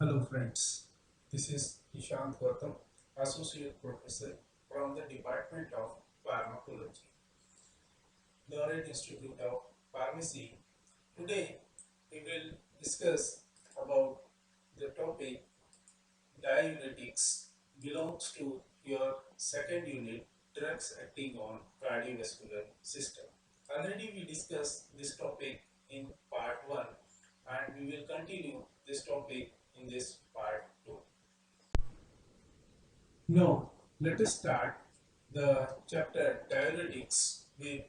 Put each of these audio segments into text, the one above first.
Hello friends, this is Ishant Gautam, Associate Professor from the Department of Pharmacology, Laureate Institute of Pharmacy. Today we will discuss about the topic diuretics belongs to your second unit, drugs acting on cardiovascular system. Already we discussed this topic in part 1 and we will continue this topic in this part 2. Now, let us start the chapter diuretics with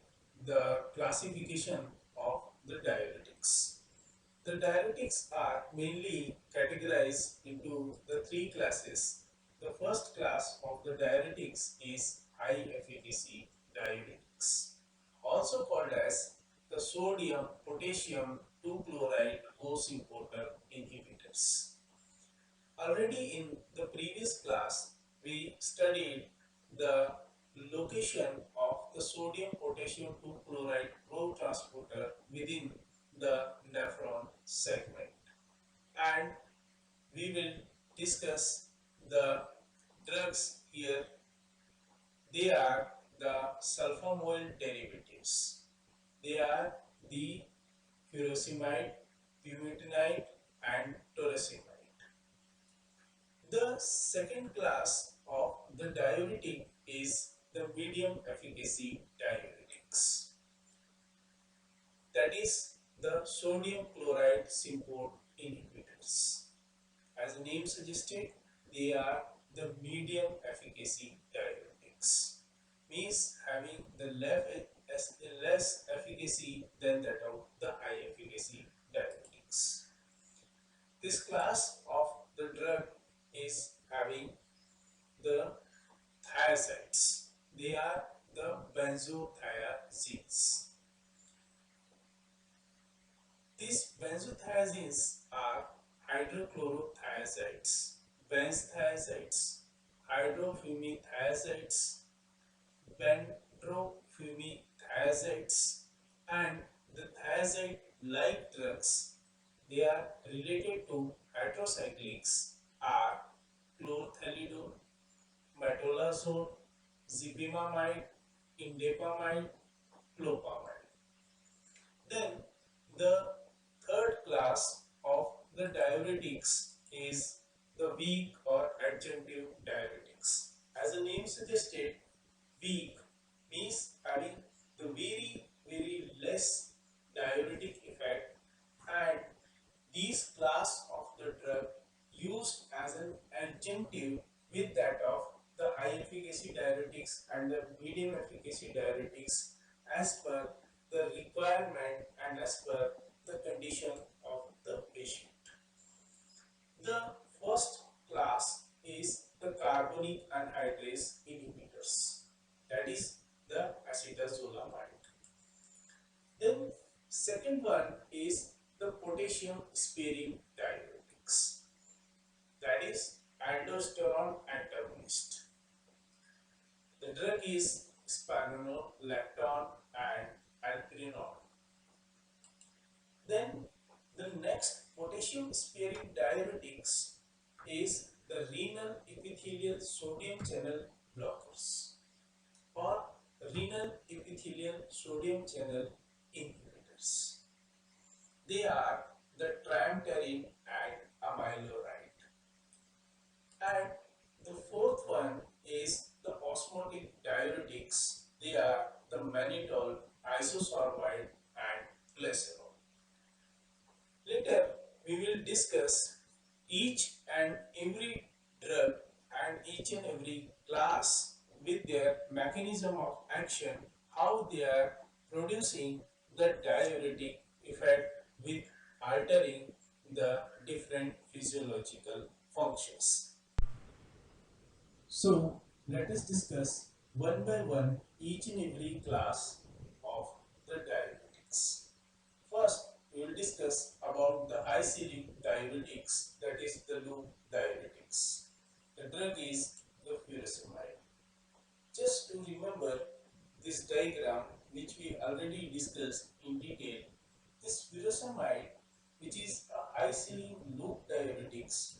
the classification of the diuretics. The diuretics are mainly categorized into the three classes. The first class of the diuretics is high efficacy diuretics, also called as the sodium potassium 2 chloride co-importer inhibitors. Already in the previous class, we studied the location of the sodium potassium 2 chloride co-transporter within the nephron segment, and we will discuss the drugs here. They are the sulfonamide derivatives. They are the furosemide, bumetanide and torsemide. The second class of the diuretic is the medium efficacy diuretics. That is the sodium chloride symport inhibitors. As the name suggested, they are the medium efficacy diuretics. Means having the less efficacy than that of the high efficacy diuretics. This class of the drug is having the thiazides. They are the benzothiazines. These benzothiazines are hydrochlorothiazides, benzothiazides, hydrofumithiazides, bendrofumithiazides, and the thiazide-like drugs. They are related to heterocyclics are chlorthalidone, metolazone, zipimamide, indapamide, clopamide. Then the third class of the diuretics is the weak or adjunctive diuretics. As the name suggested, weak means having the very less diuretic effect, and these class of the drug used as an adjunctive with that of the high efficacy diuretics and the medium efficacy diuretics as per the requirement and as per the condition of the patient. The first class is the carbonic anhydrase inhibitors, that is the acetazolamide. Then second one is the potassium sparing diuretics, that is aldosterone antagonist. The drug is spironolactone and alprazolam. Then the next potassium sparing diuretics is the renal epithelial sodium channel blockers or renal epithelial sodium channel inhibitors. They are the triamterene and amiloride. And the fourth one is the osmotic diuretics. They are the mannitol, isosorbide and glycerol. Later, we will discuss each and every drug and each and every class with their mechanism of action, how they are producing the diuretic effect with altering the different physiological functions. So, let us discuss one by one each and every class of the diuretics. First, we will discuss about the high ceiling diuretics, that is the loop diuretics. The drug is the furosemide. Just to remember this diagram which we already discussed in detail, this furosemide, which is a high ceiling loop diuretics,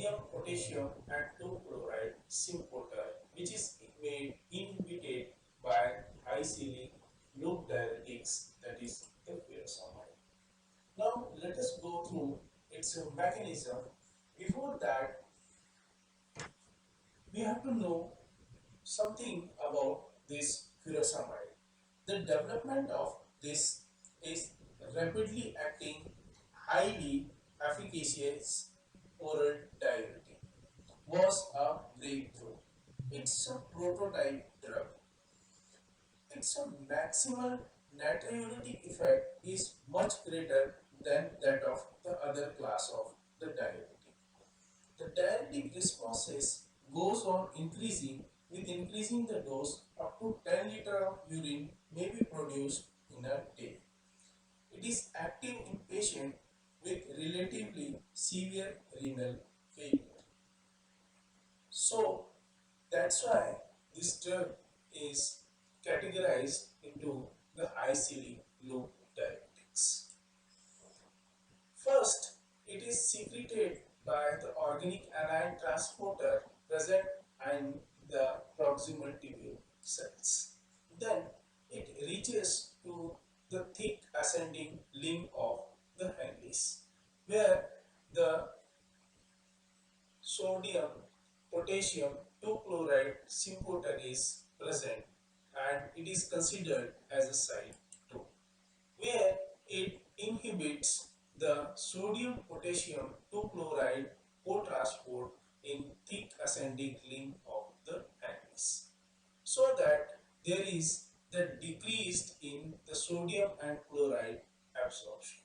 sodium, potassium and 2-chloride symporter, which is made inhibited by high sealing loop diuretics, that is the furosemide. Now let us go through its mechanism. Before that, we have to know something about this furosemide. The development of this is rapidly acting, highly efficacious oral diuretic was a breakthrough. It's a prototype drug. Its maximal natriuretic effect is much greater than that of the other class of the diuretic. The diuretic responses goes on increasing with increasing the dose. Up to 10 liters of urine may be produced in a day. It is active in patients with relatively severe renal failure. So that's why this drug is categorized into the high sealing loop diuretics. First, it is secreted by the organic anion transporter present in the proximal tubule cells. Then it reaches to the thick ascending limb of the Henle's, where the sodium potassium 2-chloride symporter is present, and it is considered as a site 2, where it inhibits the sodium potassium 2-chloride co-transport in thick ascending limb of the Henle's, so that there is the decrease in the sodium and chloride absorption.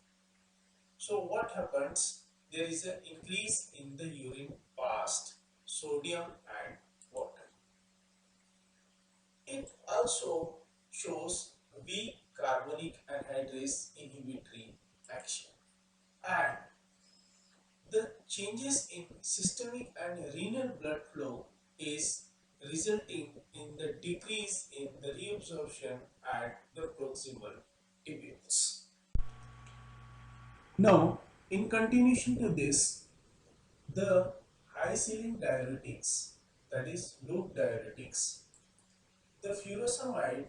So what happens? There is an increase in the urine passed sodium and water. It also shows weak carbonic anhydrase inhibitory action, and the changes in systemic and renal blood flow is resulting in the decrease in the reabsorption at the proximal tubules. Now, in continuation to this, the high sealing diuretics, that is loop diuretics, the furosemide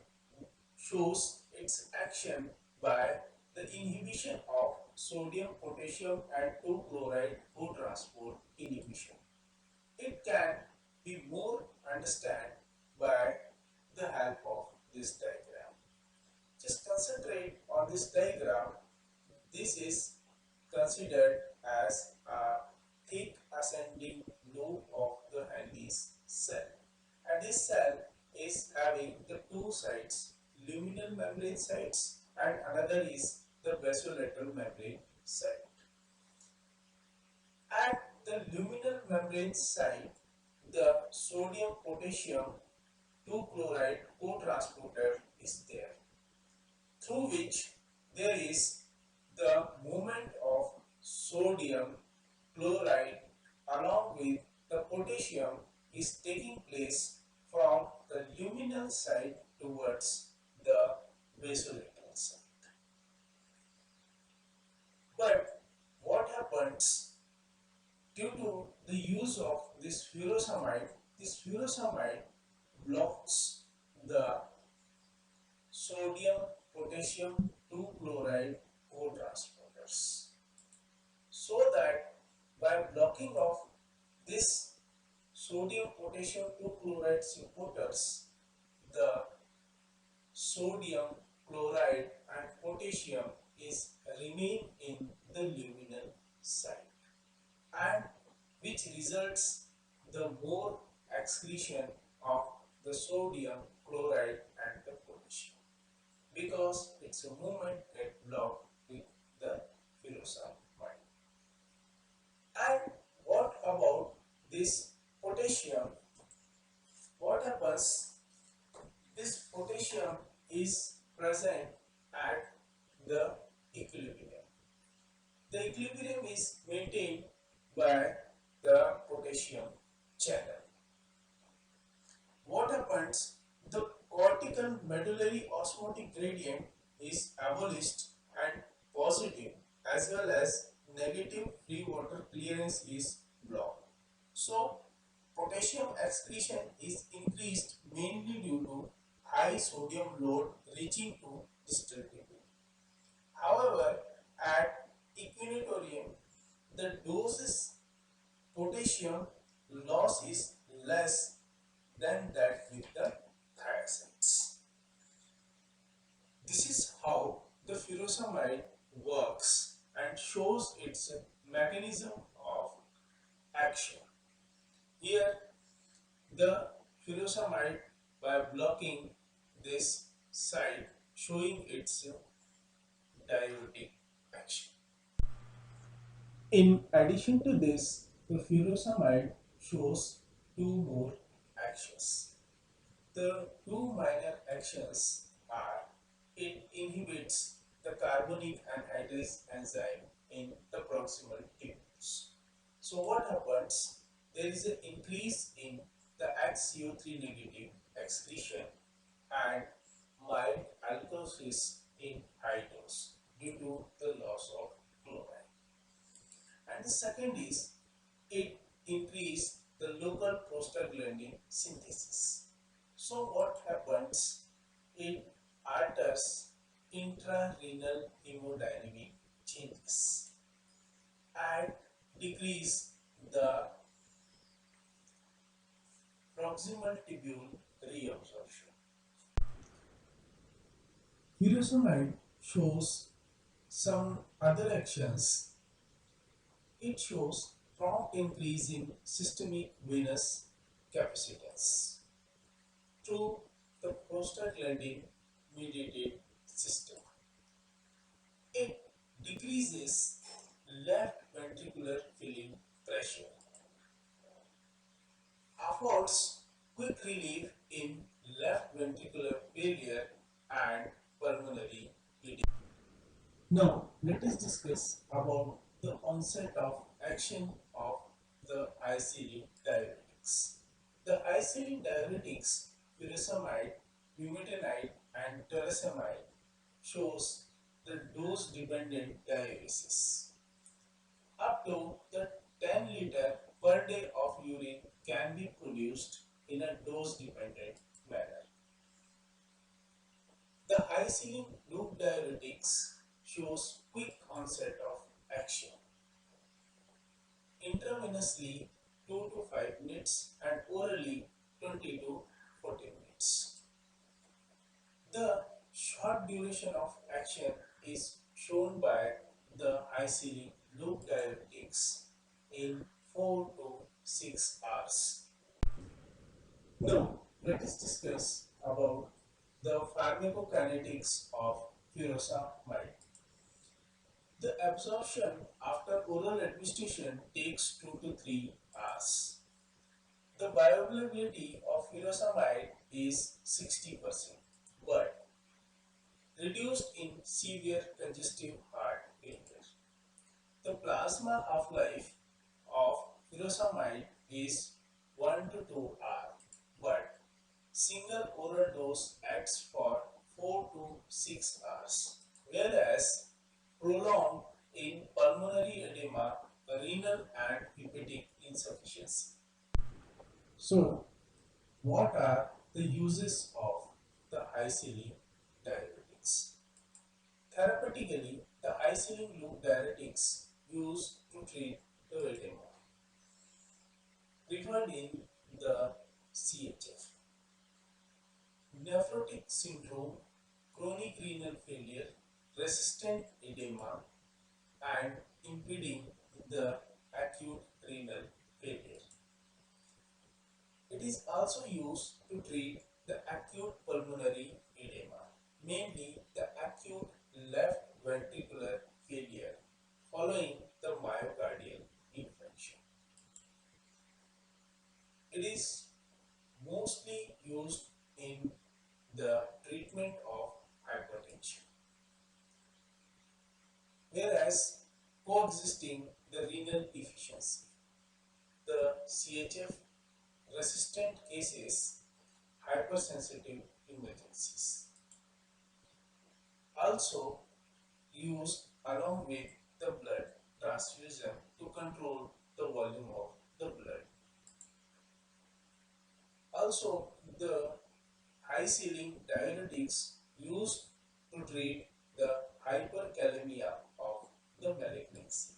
shows its action by the inhibition of sodium, potassium and 2-chloride co-transport inhibition. It can be more understood by the help of this diagram. Just concentrate on this diagram. This is considered as a thick ascending loop of the Henle's cell, and this cell is having the two sides, luminal membrane sites, and another is the basolateral membrane site. At the luminal membrane site, the sodium potassium 2-chloride co-transporter is there, through which there is the movement of sodium chloride along with the potassium is taking place from the luminal side towards the basolateral side. But what happens due to the use of this furosemide blocks the sodium potassium 2-chloride co-transporters, so that by blocking of this sodium potassium 2-chloride symporters, the sodium chloride and potassium is remain in the luminal site, and which results the more excretion of the sodium chloride and the potassium, because its a movement get blocked with the furosemide. And what about this potassium? What happens? This potassium is present at the equilibrium. The equilibrium is maintained by the potassium channel. What happens? The cortical medullary osmotic gradient is abolished and positive, as well as negative free water clearance is blocked. So potassium excretion is increased mainly due to high sodium load reaching to distal tubule. However, at equilibrium, the doses potassium loss is less than that with the thiazides. This is how the furosemide works and shows its mechanism of action. Here, the furosemide by blocking this site showing its diuretic action. In addition to this, the furosemide shows two more actions. The two minor actions are it inhibits the carbonic anhydrase enzyme in the proximal tubules. So what happens? There is an increase in the HCO3 negative excretion and mild alkalosis in high dose due to the loss of chloride. And the second is it increase the local prostaglandin synthesis. So what happens? It alters intrarenal hemodynamic changes and decrease the proximal tubule reabsorption. Furosemide shows some other actions. It shows prompt increase in systemic venous capacitance through the prostaglandin mediated system. It decreases left ventricular filling pressure, affords quick relief in left ventricular failure and pulmonary edema. Now, let us discuss about the onset of action of the ICD diuretics. The ICD diuretics, furosemide, bumetanide, and torsemide, shows the dose-dependent diuresis. Up to the 10 liter per day of urine can be produced in a dose-dependent manner. The high ceiling loop diuretics shows quick onset of action. Intravenously 2 to 5 minutes and orally 20 to 40 minutes. The short duration of action is shown by the high ceiling loop diuretics in 4 to 6 hours. Now, let us discuss about the pharmacokinetics of furosemide. The absorption after oral administration takes 2 to 3 hours. The bioavailability of furosemide is 60%, but reduced in severe congestive heart failure. The plasma half-life of furosemide is 1 to 2 hours, but single oral dose acts for 4 to 6 hours, whereas prolonged in pulmonary edema, renal and hepatic insufficiency. So, what are the uses of the high ceiling diuretics? Therapeutically, the high ceiling loop diuretics used to treat the edema, preferred in the CHF. Nephrotic syndrome, chronic renal failure, resistant edema, and impeding the acute renal failure. It is also used to treat the acute pulmonary edema, mainly the acute left ventricular failure following the myocardial infarction. It is mostly used in the treatment of hypertension, whereas coexisting the renal deficiency, the CHF resistant cases, hypersensitive emergencies. Also used along with the blood transfusion to control the volume of the blood. Also, the high ceiling diuretics used to treat the hyperkalemia of the malignancy,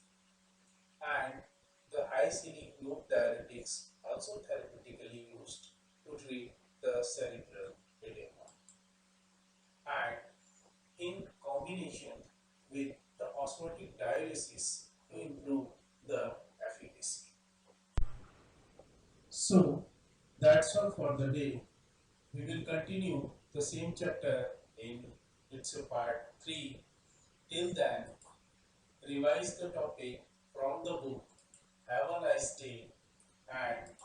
and the high ceiling loop diuretics also therapeutically used to treat the cerebral edema, and in combination with the osmotic diuresis to improve the efficacy. So that's all for the day. We will continue the same chapter in its part 3. Till then, revise the topic from the book. Have a nice day and